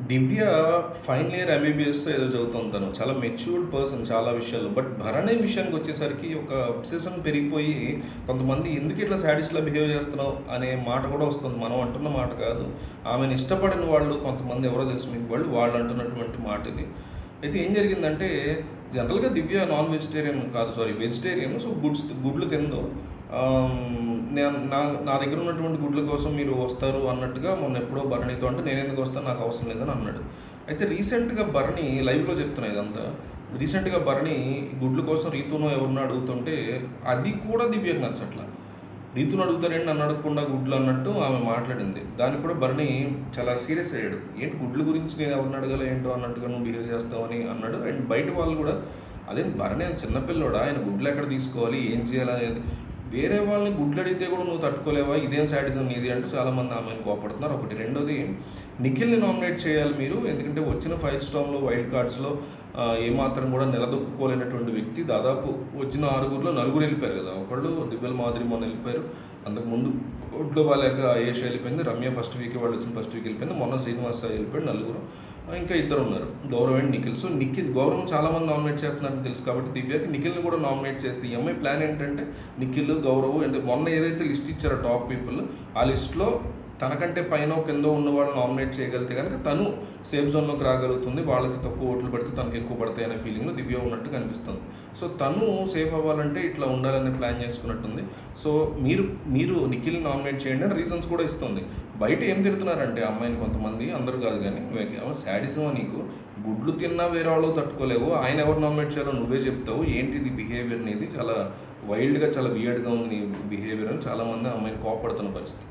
దివ్య final year MBBS ఏదో చదువుతుంది తను. చాలా మెచ్యూర్డ్ పర్సన్ చాలా విషయాల్లో. బట్ భరణి విషయానికొచ్చేసరికి ఒక అబ్సెషన్ పెరిగిపోయి కొంతమంది ఎందుకు ఇట్లా సాడిస్ట్‌లా బిహేవ్ చేస్తున్నావు అనే మాట కూడా వస్తుంది. మనం అంటున్న మాట కాదు. ఆమెను ఇష్టపడిన వాళ్ళు కొంతమంది ఎవరో తెలుసు మీకు వాళ్ళు అంటున్నటువంటి మాట ఇది. అయితే ఏం జరిగిందంటే జనరల్‌గా దివ్య నాన్ వెజిటేరియన్ కాదు సారీ వెజిటేరియన్. సో గుడ్లు తినదు. నేను నా దగ్గర ఉన్నటువంటి గుడ్ల కోసం మీరు వస్తారు అన్నట్టుగా మొన్న ఎప్పుడో భరణితో అంటే నేనెందుకు వస్తాను నాకు అవసరం లేదని అన్నాడు. అయితే రీసెంట్‌గా భరణి లైవ్‌లో చెప్తున్నా ఇదంతా. రీసెంట్‌గా భరణి గుడ్ల కోసం రీతూనో ఎవరినో అడుగుతుంటే అది కూడా దివ్యకి నచ్చట్ల. రీతుని అడుగుతారేంటి నన్ను అడగకుండా గుడ్లు అన్నట్టు ఆమె మాట్లాడింది. దానికి కూడా భరణి చాలా సీరియస్ అయ్యాడు. ఏంటి గుడ్ల గురించి నేను ఎవరిని అడగాలో ఏంటో అన్నట్టుగా నువ్వు బిహేవ్ చేస్తావని అన్నాడు. అండ్ బయట వాళ్ళు కూడా అదేంటి భరణి ఆయన చిన్నపిల్లోడా ఆయన గుడ్లు ఎక్కడ తీసుకోవాలి ఏం చేయాలి అనేది వేరే వాళ్ళని గుడ్లు అడిగితే కూడా నువ్వు తట్టుకోలేవా ఇదేం సాడిజం నీది అంటూ చాలామంది ఆమెను కోపడుతున్నారు. ఒకటి రెండోది నిఖిల్ని నామినేట్ చేయాలి మీరు, ఎందుకంటే వచ్చిన 5 స్టార్లో వైల్డ్ కార్డ్స్లో ఏమాత్రం కూడా నిలదొక్కుకోలేనటువంటి వ్యక్తి. దాదాపు వచ్చిన 6గురిలో 4 వెళ్ళిపోయారు కదా. ఒకళ్ళు దివ్యల మాదిరి మొన్న వెళ్ళిపోయారు. అంతకుముందు ఒడ్లో బాలేక ఆయేష వెళ్ళిపోయింది. రమ్య ఫస్ట్ వీక్ వాళ్ళు వచ్చిన ఫస్ట్ వీక్ వెళ్ళిపోయింది. మొన్న శ్రీనివాస వెళ్ళిపోయాడు. 4 ఇంకా 2 ఉన్నారు, గౌరవ్ అండ్ నిఖిల్. సో గౌరవం చాలామంది నామినేట్ చేస్తున్నారని తెలుసు కాబట్టి దివ్యకి నిఖిల్ని కూడా నామినేట్ చేస్తే ఈ అమ్మాయి ప్లాన్ ఏంటంటే నిఖిల్ గౌరవ్ అంటే మొన్న ఏదైతే లిస్ట్ ఇచ్చారో టాప్ పీపుల్ ఆ లిస్ట్లో తనకంటే పైన కింద ఉన్న వాళ్ళు నామినేట్ చేయగలిగితే కనుక తను సేఫ్ జోన్లోకి రాగలుగుతుంది. వాళ్ళకి తక్కువ ఓట్లు పడితే తనకి ఎక్కువ పడతాయి అనే ఫీలింగ్లో దివ్య ఉన్నట్టు కనిపిస్తుంది. సో తను సేఫ్ అవ్వాలంటే ఇట్లా ఉండాలనే ప్లాన్ చేసుకున్నట్టుంది. సో మీరు నిఖిల్ని నామినేట్ చేయండి అని రీజన్స్ కూడా ఇస్తుంది. బయట ఏం తిడుతున్నారంటే అమ్మాయిని కొంతమంది, అందరూ కాదు కానీ శాడిజమా నీకు, గుడ్లు తిన్నా వేరే వాళ్ళు తట్టుకోలేవు, ఆయన ఎవరు నామినేట్ చేయాలో నువ్వే చెప్తావు, ఏంటి ఇది బిహేవియర్ అనేది చాలా వైల్డ్గా చాలా వియర్డ్గా ఉంది నీ బిహేవియర్ అని చాలామంది అమ్మాయిని కోపడుతున్న పరిస్థితి.